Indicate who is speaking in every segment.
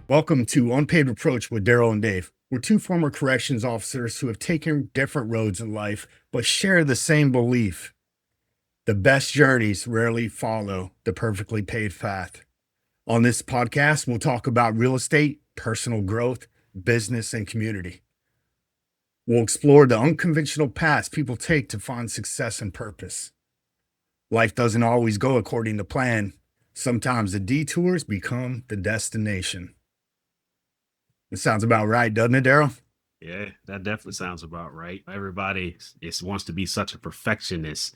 Speaker 1: Welcome to Unpaved Approach with Daryl and Dave. We're two former corrections officers who have taken different roads in life, but share the same belief. The best journeys rarely follow the perfectly paved path. On this podcast, we'll talk about real estate, personal growth, business, and community. We'll explore the unconventional paths people take to find success and purpose. Life doesn't always go according to plan. Sometimes the detours become the destination. It sounds about right, doesn't it, Daryl?
Speaker 2: Yeah, that definitely sounds about right. Everybody wants to be such a perfectionist,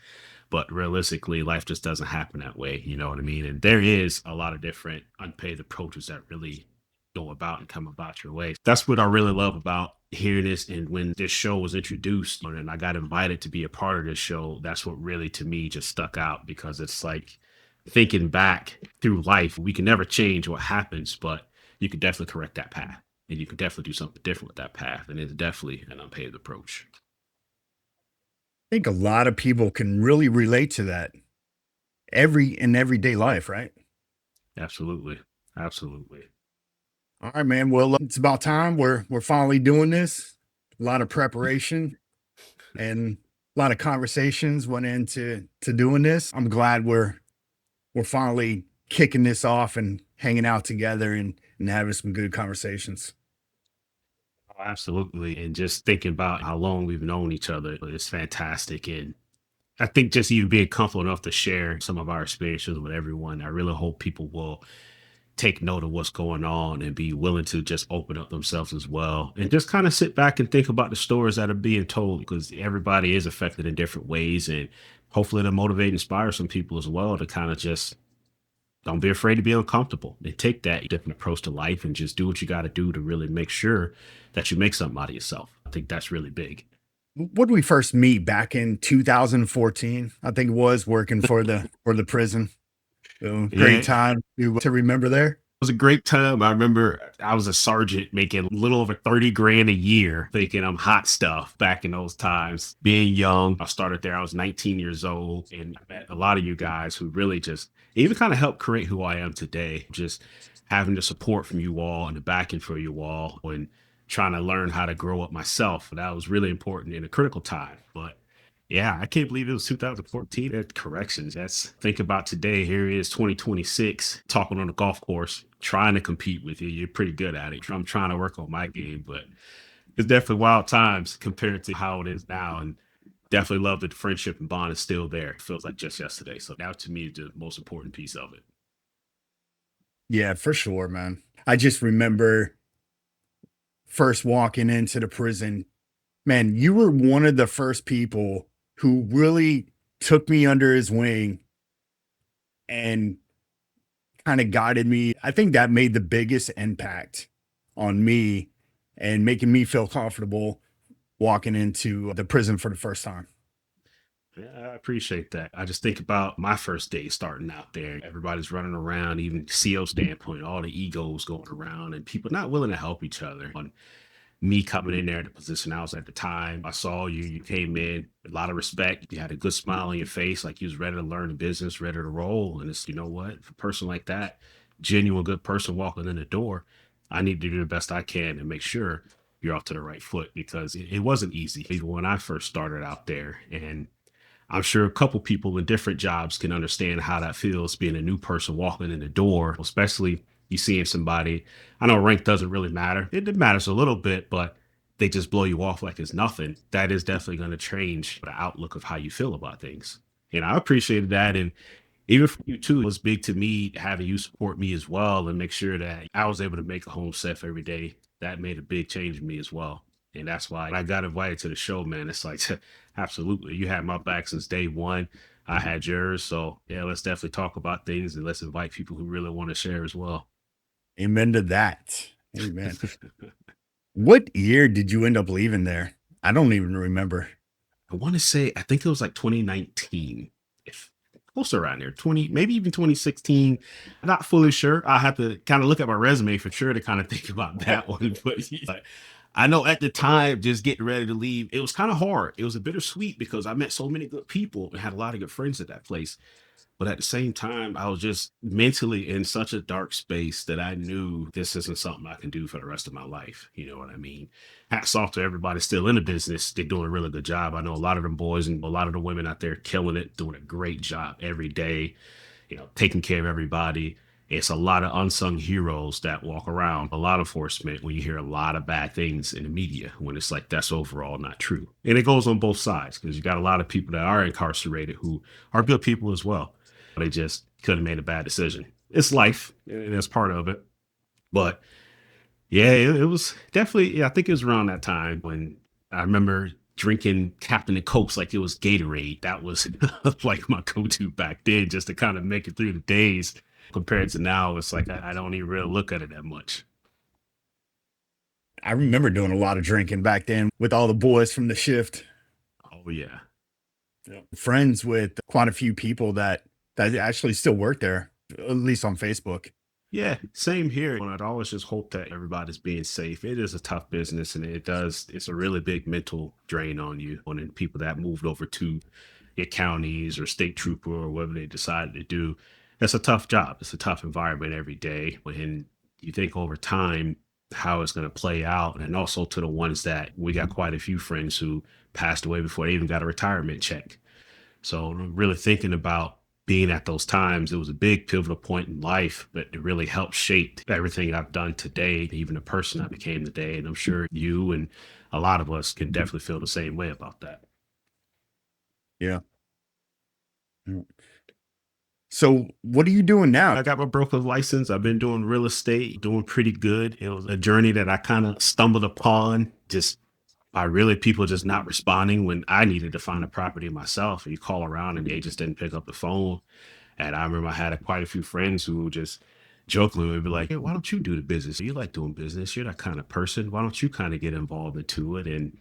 Speaker 2: but realistically, life just doesn't happen that way. You know what I mean? And there is a lot of different unpaid approaches that really go about and come about your way. That's what I really love about hearing this. And when this show was introduced and I got invited to be a part of this show, that's what really to me just stuck out because it's like thinking back through life, we can never change what happens, but you can definitely correct that path and you can definitely do something different with that path. And it's definitely an unpaved approach.
Speaker 1: I think a lot of people can really relate to that in everyday life, right?
Speaker 2: Absolutely. Absolutely.
Speaker 1: All right, man. Well, it's about time. We're finally doing this. A lot of preparation and a lot of conversations went into doing this. I'm glad we're finally kicking this off and hanging out together and having some good conversations.
Speaker 2: Oh, absolutely. And just thinking about how long we've known each other is fantastic. And I think just even being comfortable enough to share some of our experiences with everyone, I really hope people will take note of what's going on and be willing to just open up themselves as well and just kind of sit back and think about the stories that are being told because everybody is affected in different ways and hopefully to motivate and inspire some people as well to kind of just don't be afraid to be uncomfortable and take that different approach to life and just do what you got to do to really make sure that you make something out of yourself. I think that's really big.
Speaker 1: What did we first meet back in 2014? I think it was working for the prison. So, great
Speaker 2: Yeah,
Speaker 1: time to remember there.
Speaker 2: was a great time. I remember I was a sergeant making a little over 30 grand a year, thinking I'm hot stuff back in those times. Being young, I started there. I was 19 years old, and I met a lot of you guys who really just even kind of helped create who I am today. Just having the support from you all and the backing for you all, and trying to learn how to grow up myself. That was really important in a critical time. But yeah, I can't believe it was 2014. Corrections. That's think about today. Here it is 2026, talking on a golf course, trying to compete with you. You're pretty good at it. I'm trying to work on my game, but it's definitely wild times compared to how it is now. And definitely love that the friendship and bond is still there. It feels like just yesterday. So that to me is the most important piece of it.
Speaker 1: Yeah, for sure, man. I just remember first walking into the prison. Man, you were one of the first people who really took me under his wing and kind of guided me. I think that made the biggest impact on me and making me feel comfortable walking into the prison for the first time.
Speaker 2: Yeah, I appreciate that. I just think about my first day starting out there. Everybody's running around, even CO standpoint, all the egos going around and people not willing to help each other. On me coming in there, the position I was at the time, I saw you, you came in, a lot of respect. You had a good smile on your face, like you was ready to learn the business, ready to roll. And it's, you know what, for a person like that, genuine good person walking in the door, I need to do the best I can and make sure you're off to the right foot because it wasn't easy even when I first started out there. And I'm sure a couple people in different jobs can understand how that feels being a new person walking in the door, especially you seeing somebody. I know rank doesn't really matter. It matters a little bit, but they just blow you off like it's nothing. That is definitely going to change the outlook of how you feel about things. And I appreciated that. And even for you too, it was big to me having you support me as well and make sure that I was able to make a home safe every day. That made a big change in me as well. And that's why I got invited to the show, man. It's like, absolutely. You had my back since day one. I had yours. So, yeah, let's definitely talk about things and let's invite people who really want to share as well.
Speaker 1: Amen to that. Amen. What year did you end up leaving there? I don't even remember.
Speaker 2: I want to say, I think it was like 2019, if close around there, 20, maybe even 2016. I'm not fully sure. I have to kind of look at my resume for sure to kind of think about that one. But I know at the time, just getting ready to leave, it was kind of hard. It was a bittersweet because I met so many good people and had a lot of good friends at that place. But at the same time, I was just mentally in such a dark space that I knew this isn't something I can do for the rest of my life. You know what I mean? Hats off to everybody still in the business. They're doing a really good job. I know a lot of them boys and a lot of the women out there killing it, doing a great job every day, taking care of everybody. It's a lot of unsung heroes that walk around, a lot of enforcement when you hear a lot of bad things in the media, when it's like that's overall not true. And it goes on both sides because you got a lot of people that are incarcerated who are good people as well. They just could have made a bad decision. It's life, and that's part of it. But yeah, it was definitely, yeah, I think it was around that time when I remember drinking Captain and Cokes like it was Gatorade. That was like my go-to back then, just to kind of make it through the days. Compared to now, it's like I don't even really look at it that much.
Speaker 1: I remember doing a lot of drinking back then with all the boys from the shift.
Speaker 2: Oh yeah.
Speaker 1: Yeah. Friends with quite a few people that actually still work there, at least on Facebook.
Speaker 2: Yeah, same here. And I'd always just hope that everybody's being safe. It is a tough business and it's a really big mental drain on you. And then people that moved over to your counties or state trooper or whatever they decided to do, it's a tough job. It's a tough environment every day. And you think over time how it's going to play out. And also to the ones that we got quite a few friends who passed away before they even got a retirement check. So really thinking about being at those times, it was a big pivotal point in life, but it really helped shape everything I've done today, even the person I became today. And I'm sure you and a lot of us can definitely feel the same way about that.
Speaker 1: Yeah. Mm. So what are you doing now?
Speaker 2: I got my broker's license. I've been doing real estate, doing pretty good. It was a journey that I kind of stumbled upon just by really people just not responding when I needed to find a property myself. You call around and they just didn't pick up the phone. And I remember I had quite a few friends who just jokingly would be like, "Hey, why don't you do the business? You like doing business. You're that kind of person. Why don't you kind of get involved into it?" And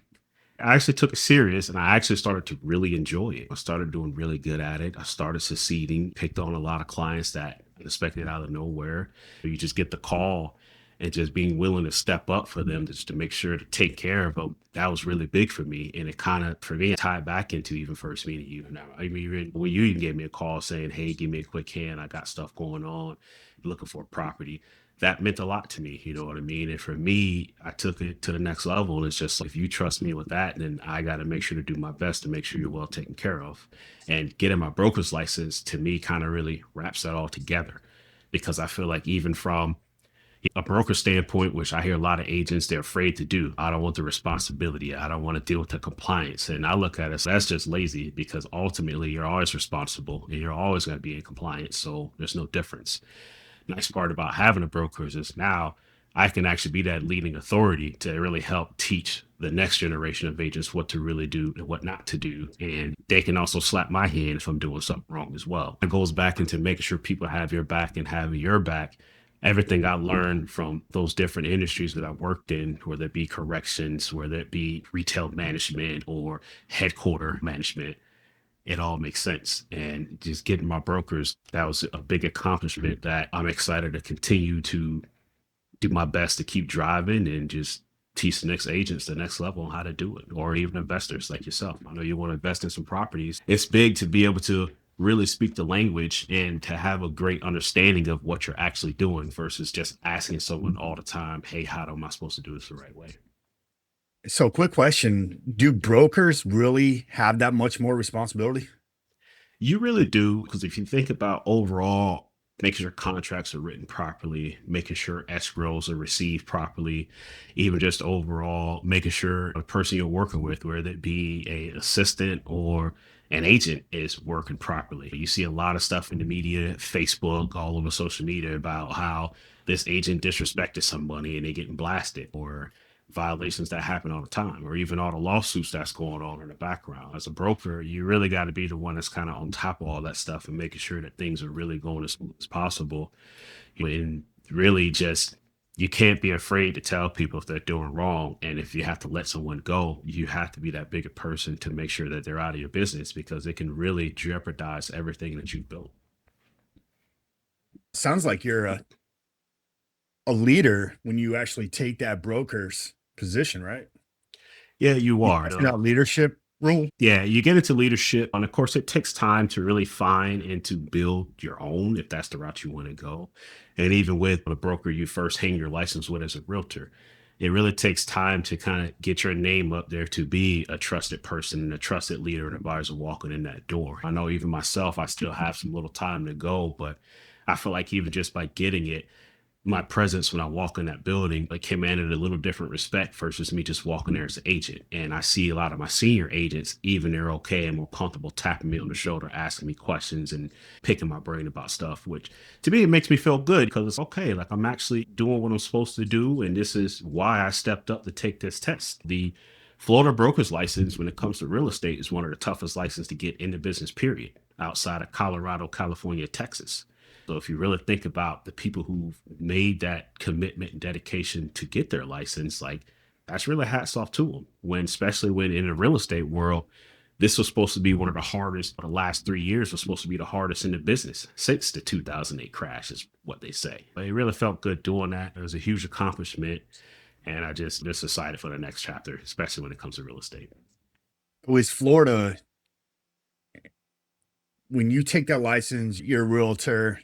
Speaker 2: I actually took it serious and I actually started to really enjoy it. I started doing really good at it. I started succeeding, picked on a lot of clients that unexpected out of nowhere. You just get the call and just being willing to step up for them just to make sure to take care of them. That was really big for me. And it kind of, for me, tied back into even first meeting you. Now, I mean, when you even gave me a call saying, "Hey, give me a quick hand. I got stuff going on, looking for a property." That meant a lot to me. You know what I mean? And for me, I took it to the next level. It's just like, if you trust me with that, then I got to make sure to do my best to make sure you're well taken care of. And getting my broker's license to me kind of really wraps that all together because I feel like even from a broker standpoint, which I hear a lot of agents, they're afraid to do. I don't want the responsibility. I don't want to deal with the compliance. And I look at it, so that's just lazy because ultimately you're always responsible and you're always going to be in compliance. So there's no difference. Nice part about having a broker is now I can actually be that leading authority to really help teach the next generation of agents what to really do and what not to do. And they can also slap my hand if I'm doing something wrong as well. It goes back into making sure people have your back and having your back. Everything I learned from those different industries that I worked in, whether it be corrections, whether it be retail management or headquarter management, it all makes sense. And just getting my brokers, that was a big accomplishment that I'm excited to continue to do my best to keep driving and just teach the next agents the next level on how to do it, or even investors like yourself. I know you want to invest in some properties. It's big to be able to really speak the language and to have a great understanding of what you're actually doing versus just asking someone all the time, "Hey, how am I supposed to do this the right way?"
Speaker 1: So quick question. Do brokers really have that much more responsibility?
Speaker 2: You really do, because if you think about overall making sure contracts are written properly, making sure escrows are received properly, even just overall making sure a person you're working with, whether it be a assistant or an agent, is working properly. You see a lot of stuff in the media, Facebook, all over social media about how this agent disrespected somebody and they getting blasted, or violations that happen all the time, or even all the lawsuits that's going on in the background. As a broker, you really got to be the one that's kind of on top of all that stuff and making sure that things are really going as smooth as possible. And really just, you can't be afraid to tell people if they're doing wrong. And if you have to let someone go, you have to be that bigger person to make sure that they're out of your business because it can really jeopardize everything that you've built.
Speaker 1: Sounds like you're a leader when you actually take that broker's position, right?
Speaker 2: Yeah, you
Speaker 1: You
Speaker 2: are.
Speaker 1: passing out leadership. role?
Speaker 2: Yeah, you get into leadership, and of course, it takes time to really find and to build your own if that's the route you want to go. And even with the broker you first hang your license with as a realtor, it really takes time to kind of get your name up there to be a trusted person and a trusted leader and advisor walking in that door. I know even myself, I still have some little time to go, but I feel like even just by getting it, my presence when I walk in that building like commanded a little different respect versus me just walking there as an agent. And I see a lot of my senior agents, even they're okay and more comfortable tapping me on the shoulder, asking me questions and picking my brain about stuff, which to me it makes me feel good because it's okay. Like I'm actually doing what I'm supposed to do. And this is why I stepped up to take this test. The Florida broker's license, when it comes to real estate, is one of the toughest licenses to get in the business, period, outside of Colorado, California, Texas. So if you really think about the people who've made that commitment and dedication to get their license, like that's really hats off to them. When, especially when in the real estate world, this was supposed to be one of the hardest. The last 3 years was supposed to be the hardest in the business since the 2008 crash, is what they say. But it really felt good doing that. It was a huge accomplishment, and I just excited for the next chapter, especially when it comes to real estate.
Speaker 1: Was Florida, when you take that license, you're a realtor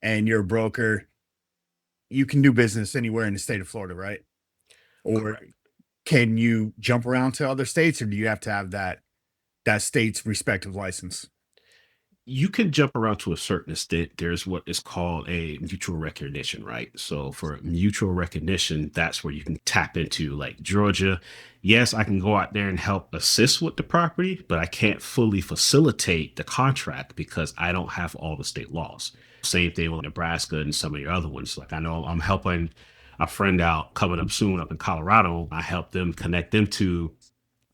Speaker 1: and you're a broker, you can do business anywhere in the state of Florida, right? Or
Speaker 2: Correct.
Speaker 1: can you jump around to other states, or do you have to have that state's respective license?
Speaker 2: You can jump around to a certain extent. There's what is called a mutual recognition, right? So for mutual recognition, that's where you can tap into like Georgia. Yes, I can go out there and help assist with the property, but I can't fully facilitate the contract because I don't have all the state laws. Same thing with Nebraska and some of your other ones. Like I know I'm helping a friend out coming up soon up in Colorado. I help them connect them to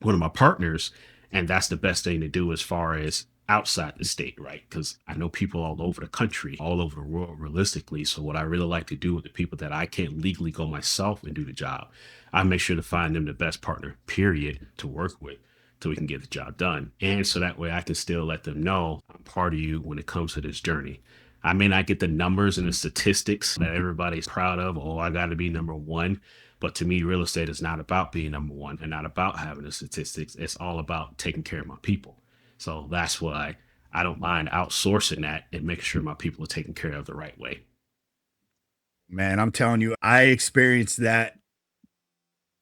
Speaker 2: one of my partners, and that's the best thing to do as far as outside the state, right? Because I know people all over the country, all over the world, realistically. So what I really like to do with the people that I can't legally go myself and do the job, I make sure to find them the best partner, period, to work with so we can get the job done. And so that way I can still let them know I'm part of you when it comes to this journey. I may not get the numbers and the statistics that everybody's proud of. Oh, I got to be number one. But to me, real estate is not about being number one and not about having the statistics. It's all about taking care of my people. So that's why I don't mind outsourcing that and making sure my people are taken care of the right way.
Speaker 1: Man, I'm telling you, I experienced that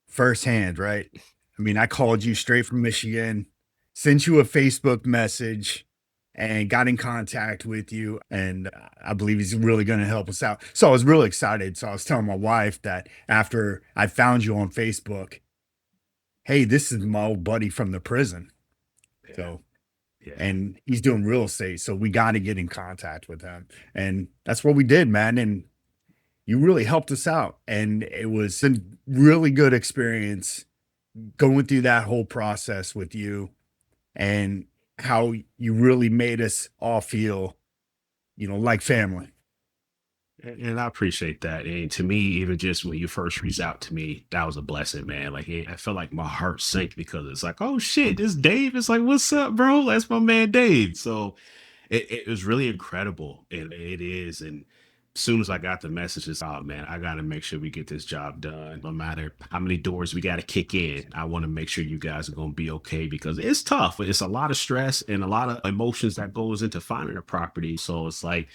Speaker 1: firsthand, right? I mean, I called you straight from Michigan, sent you a Facebook message, and got in contact with you. And I believe he's really going to help us out. So I was really excited. So I was telling my wife that after I found you on Facebook, hey, this is my old buddy from the prison.
Speaker 2: Yeah.
Speaker 1: So,
Speaker 2: Yeah.
Speaker 1: and he's doing real estate. So we got to get in contact with him. And that's what we did, man. And you really helped us out. And it was a really good experience going through that whole process with you, and how you really made us all feel, like family.
Speaker 2: And I appreciate that. And to me, even just when you first reached out to me, that was a blessing, man. Like I felt like my heart sank because it's like, oh shit, this Dave. It's like, what's up, bro? That's my man Dave. So it was really incredible. And it is. And as soon as I got the messages, oh man, I got to make sure we get this job done. No matter how many doors we got to kick in, I want to make sure you guys are going to be okay because it's tough. It's a lot of stress and a lot of emotions that goes into finding a property. So it's like,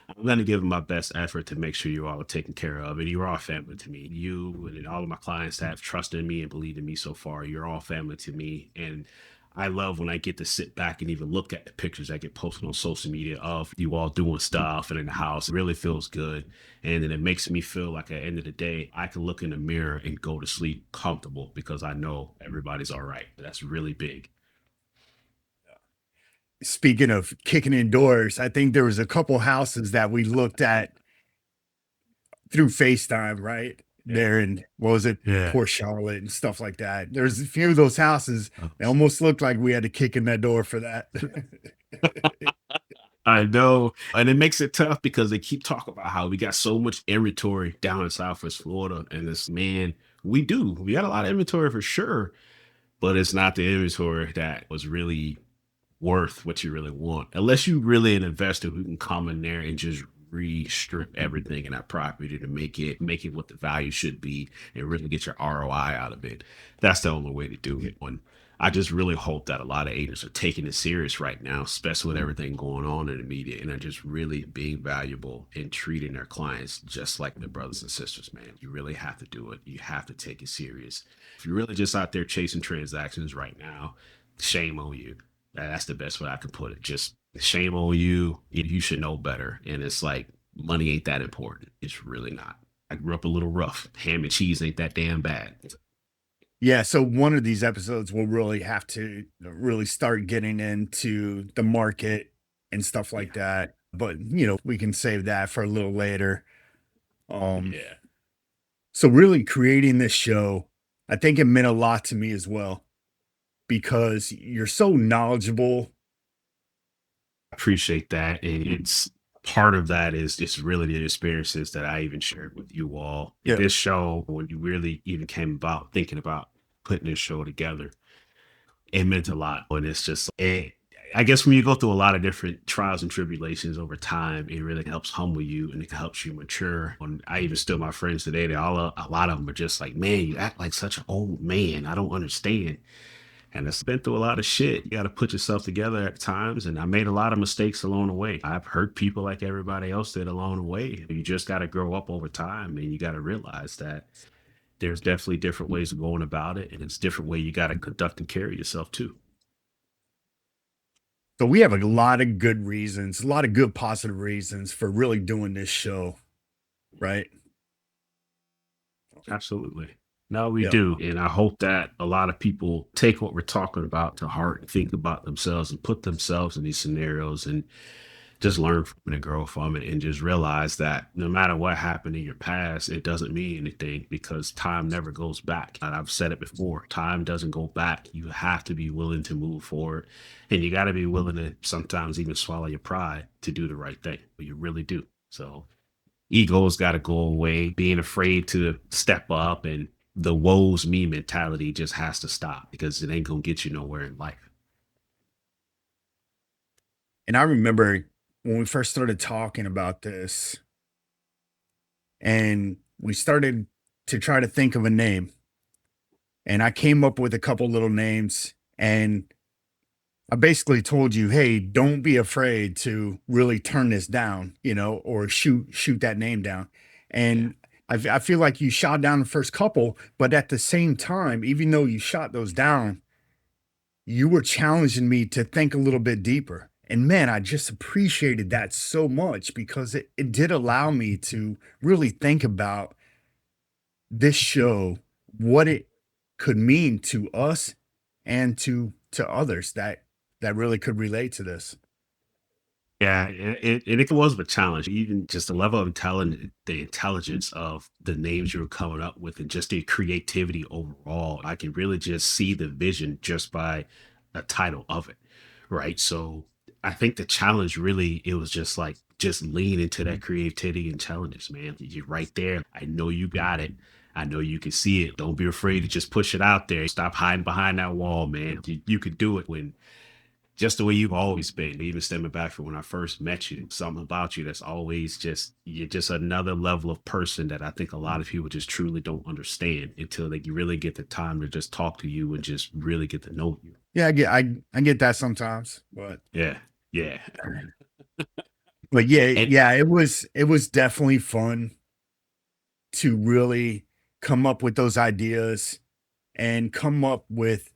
Speaker 2: I'm going to give my best effort to make sure you all are taken care of. And you're all family to me. You and all of my clients that have trusted me and believed in me so far, you're all family to me. And I love when I get to sit back and even look at the pictures that get posted on social media of you all doing stuff and in the house. It really feels good. And then it makes me feel like at the end of the day, I can look in the mirror and go to sleep comfortable because I know everybody's all right. That's really big.
Speaker 1: Speaking of kicking in doors, I think there was a couple houses that we looked at through FaceTime, right?
Speaker 2: Yeah.
Speaker 1: There in, what was it,
Speaker 2: Yeah.
Speaker 1: Port Charlotte and stuff like that. There's a few of those houses.
Speaker 2: Oh,
Speaker 1: They almost looked like we had to kick in that door for that.
Speaker 2: I know. And it makes it tough because they keep talking about how we got so much inventory down in Southwest Florida. And this, man, we do. We got a lot of inventory for sure, but it's not the inventory that was really worth what you really want. Unless you really an investor who can come in there and just re-strip everything in that property to make it what the value should be and really get your ROI out of it. That's the only way to do it. And I just really hope that a lot of agents are taking it serious right now, especially with everything going on in the media, and are just really being valuable and treating their clients just like their brothers and sisters, man. You really have to do it. You have to take it serious. If you're really just out there chasing transactions right now, shame on you. That's the best way I can put it. Just shame on you. You should know better. And it's like, money ain't that important. It's really not. I grew up a little rough. Ham and cheese ain't that damn bad.
Speaker 1: Yeah, so one of these episodes we'll really have to really start getting into the market and stuff like
Speaker 2: Yeah.
Speaker 1: that. But we can save that for a little later. Um,
Speaker 2: Yeah.
Speaker 1: so really creating this show, I think it meant a lot to me as well because you're so knowledgeable.
Speaker 2: Appreciate that. And it's part of that is just really the experiences that I even shared with you all.
Speaker 1: Yeah.
Speaker 2: This show, when you really even came about thinking about putting this show together, it meant a lot. And it's just, I guess when you go through a lot of different trials and tribulations over time, it really helps humble you and it helps you mature. And I even still, my friends today, they all, a lot of them are just like, man, you act like such an old man. I don't understand. And it's been through a lot of shit. You got to put yourself together at times. And I made a lot of mistakes along the way. I've hurt people like everybody else did along the way. You just got to grow up over time and you got to realize that there's definitely different ways of going about it. And it's different way you got to conduct and carry yourself too.
Speaker 1: So we have a lot of good reasons, a lot of good positive reasons for really doing this show, right?
Speaker 2: Absolutely. No, we
Speaker 1: Yeah.
Speaker 2: do. And I hope that a lot of people take what we're talking about to heart and think about themselves and put themselves in these scenarios and just learn from it and grow from it and just realize that no matter what happened in your past, it doesn't mean anything because time never goes back. And I've said it before, time doesn't go back. You have to be willing to move forward and you got to be willing to sometimes even swallow your pride to do the right thing. But you really do. So ego's got to go away. Being afraid to step up and the woes me mentality just has to stop because it ain't going to get you nowhere in life.
Speaker 1: And I remember when we first started talking about this and we started to try to think of a name. And I came up with a couple little names and I basically told you, hey, don't be afraid to really turn this down, or shoot that name down.
Speaker 2: Yeah.
Speaker 1: And I feel like you shot down the first couple, but at the same time, even though you shot those down, you were challenging me to think a little bit deeper. And man, I just appreciated that so much because it did allow me to really think about this show, what it could mean to us and to others that really could relate to this.
Speaker 2: Yeah, it was a challenge. Even just the level of the intelligence of the names you were coming up with, and just the creativity overall. I can really just see the vision just by a title of it, right? So I think the challenge really it was just like just lean into that creativity and intelligence, man. You're right there. I know you got it. I know you can see it. Don't be afraid to just push it out there. Stop hiding behind that wall, man. You could do it when just the way you've always been, even stemming back from when I first met you, something about you that's always just you're just another level of person that I think a lot of people just truly don't understand until they really get the time to just talk to you and just really get to know you.
Speaker 1: Yeah, I get that sometimes, but
Speaker 2: Yeah. Yeah.
Speaker 1: yeah,
Speaker 2: And
Speaker 1: yeah, it was definitely fun to really come up with those ideas and come up with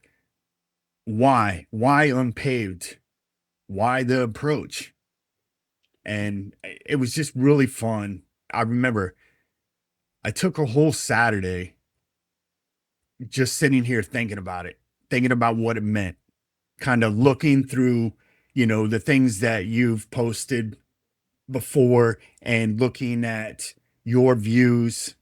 Speaker 1: why unpaved, why the approach. And it was just really fun. I remember I took a whole Saturday just sitting here thinking about it, thinking about what it meant, kind of looking through, the things that you've posted before and looking at your views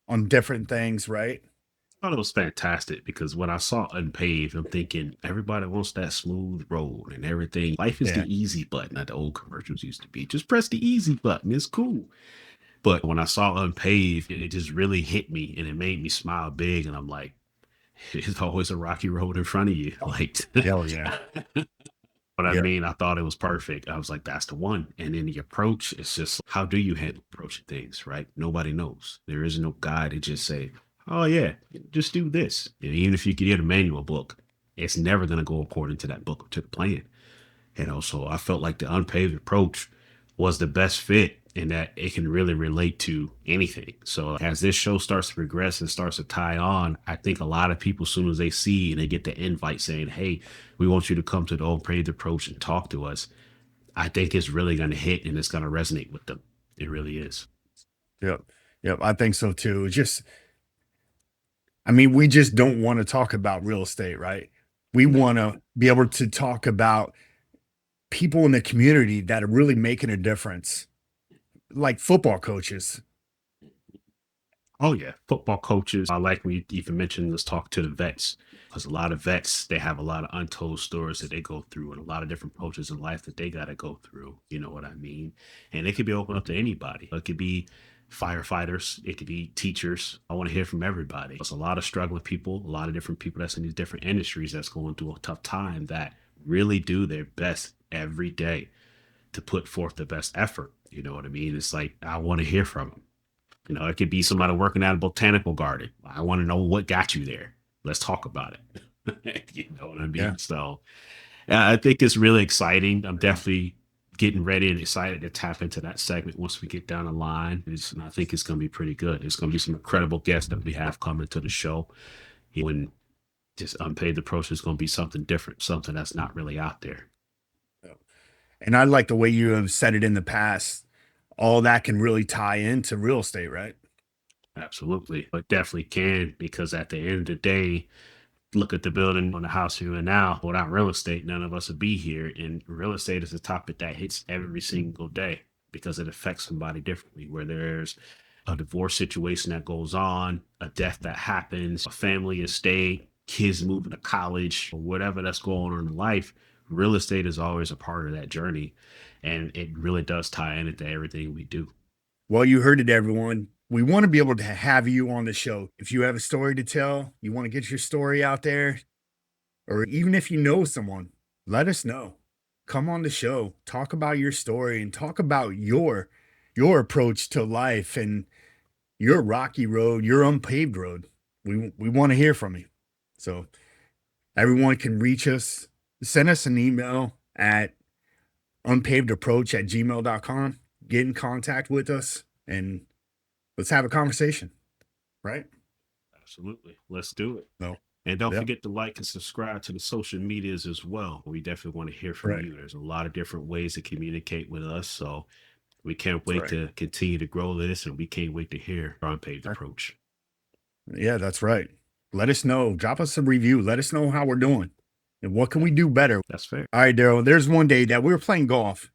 Speaker 1: on different things, right?
Speaker 2: I thought it was fantastic because when I saw Unpaved, I'm thinking everybody wants that smooth road and everything. Life is the
Speaker 1: Yeah.
Speaker 2: easy button that the old commercials used to be. Just press the easy button. It's cool. But when I saw Unpaved, it just really hit me and it made me smile big. And I'm like, it's always a rocky road in front of you. Like,
Speaker 1: Hell yeah.
Speaker 2: But I
Speaker 1: Yeah.
Speaker 2: mean, I thought it was perfect. I was like, that's the one. And then the approach, it's just how do you handle approaching things, right? Nobody knows. There is no guide to just say, oh, yeah, just do this. And even if you could get a manual book, it's never going to go according to that book or to the plan. So I felt like the unpaved approach was the best fit in that it can really relate to anything. So as this show starts to progress and starts to tie on, I think a lot of people, as soon as they see and they get the invite saying, hey, we want you to come to the unpaved approach and talk to us, I think it's really going to hit and it's going to resonate with them. It really is.
Speaker 1: Yep. Yep. I think so too. It's just, I mean, we just don't want to talk about real estate, right? We want to be able to talk about people in the community that are really making a difference, like football coaches.
Speaker 2: Oh yeah, football coaches. I like when you even mentioned let's talk to the vets because a lot of vets they have a lot of untold stories that they go through and a lot of different approaches in life that they got to go through. You know what I mean? And it could be open up to anybody. It could be firefighters. It could be teachers. I want to hear from everybody. There's a lot of struggling people, a lot of different people that's in these different industries that's going through a tough time that really do their best every day to put forth the best effort. You know what I mean? It's like I want to hear from them. It could be somebody working at a botanical garden. I want to know what got you there. Let's talk about it. You know what I
Speaker 1: Yeah.
Speaker 2: mean? So I think it's really exciting. I'm definitely getting ready and excited to tap into that segment once we get down the line. And I think it's going to be pretty good. It's going to be some incredible guests that we have coming to the show. When just Unpaid Approach is going to be something different, something that's not really out there.
Speaker 1: And I like the way you have said it in the past. All that can really tie into real estate, right?
Speaker 2: Absolutely. But definitely can because at the end of the day, look at the building on the house you're in now. Without real estate, none of us would be here. And real estate is a topic that hits every single day because it affects somebody differently. Where there's a divorce situation that goes on, a death that happens, a family estate, kids moving to college, or whatever that's going on in life, real estate is always a part of that journey. And it really does tie into everything we do.
Speaker 1: Well, you heard it, everyone. We want to be able to have you on the show. If you have a story to tell, you want to get your story out there, or even if you know someone, let us know. Come on the show, talk about your story and talk about your approach to life and your rocky road, your unpaved road. We want to hear from you. So everyone can reach us, send us an email at unpavedapproach@gmail.com. Get in contact with us and let's have a conversation. Right?
Speaker 2: Absolutely. Let's do it.
Speaker 1: No.
Speaker 2: And don't
Speaker 1: Yeah.
Speaker 2: forget to like and subscribe to the social medias as well. We definitely want to hear from
Speaker 1: Right.
Speaker 2: you. There's a lot of different ways to communicate with us. So we can't
Speaker 1: That's
Speaker 2: wait
Speaker 1: right.
Speaker 2: to continue to grow this and we can't wait to hear our Unpaved
Speaker 1: That-
Speaker 2: Approach.
Speaker 1: Yeah, that's right. Let us know. Drop us a review. Let us know how we're doing and what can we do better.
Speaker 2: That's fair.
Speaker 1: All right, Daryl. There's one day that we were playing golf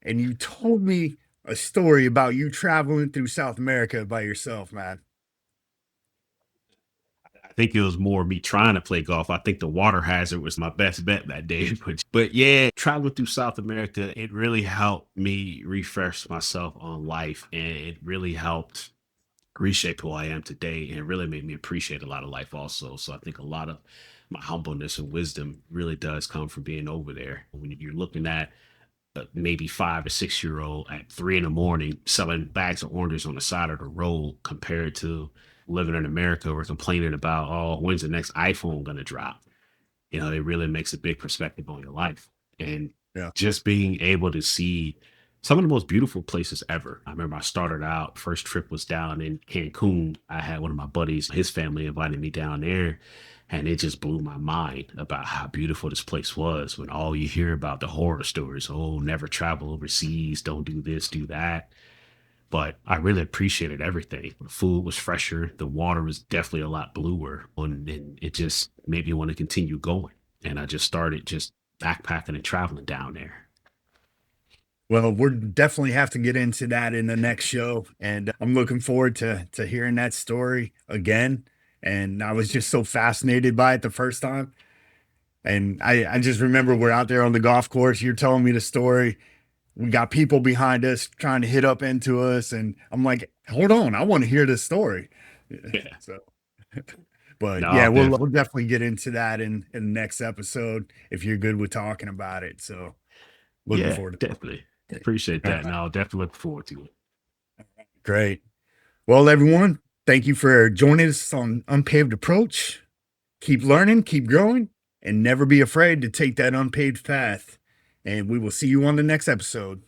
Speaker 1: and you told me a story about you traveling through South America by yourself, man.
Speaker 2: I think it was more me trying to play golf. I think the water hazard was my best bet that day. But yeah, traveling through South America, it really helped me refresh myself on life. And it really helped reshape who I am today and really made me appreciate a lot of life also. So I think a lot of my humbleness and wisdom really does come from being over there. When you're looking at maybe 5 or 6 year old at 3 in the morning selling bags of oranges on the side of the road compared to living in America or complaining about, oh, when's the next iPhone going to drop? It really makes a big perspective on your life. And
Speaker 1: Yeah.
Speaker 2: just being able to see some of the most beautiful places ever. I remember I started out, first trip was down in Cancun. I had one of my buddies, his family invited me down there. And it just blew my mind about how beautiful this place was when all you hear about the horror stories. Oh, never travel overseas. Don't do this, do that. But I really appreciated everything. The food was fresher. The water was definitely a lot bluer. And it just made me want to continue going. And I just started just backpacking and traveling down there.
Speaker 1: Well, we're definitely have to get into that in the next show. And I'm looking forward to hearing that story again. And I was just so fascinated by it the first time. And I just remember we're out there on the golf course. You're telling me the story. We got people behind us trying to hit up into us. And I'm like, hold on, I want to hear this story.
Speaker 2: Yeah.
Speaker 1: So, But
Speaker 2: No,
Speaker 1: yeah, we'll,
Speaker 2: definitely.
Speaker 1: we'll definitely get into that in the next episode if you're good with talking about it. So looking
Speaker 2: Yeah,
Speaker 1: forward to
Speaker 2: definitely. Appreciate
Speaker 1: it.
Speaker 2: that. And I'll definitely look forward to it.
Speaker 1: Great. Well, everyone, thank you for joining us on Unpaved Approach. Keep learning, keep growing, and never be afraid to take that unpaved path. And we will see you on the next episode.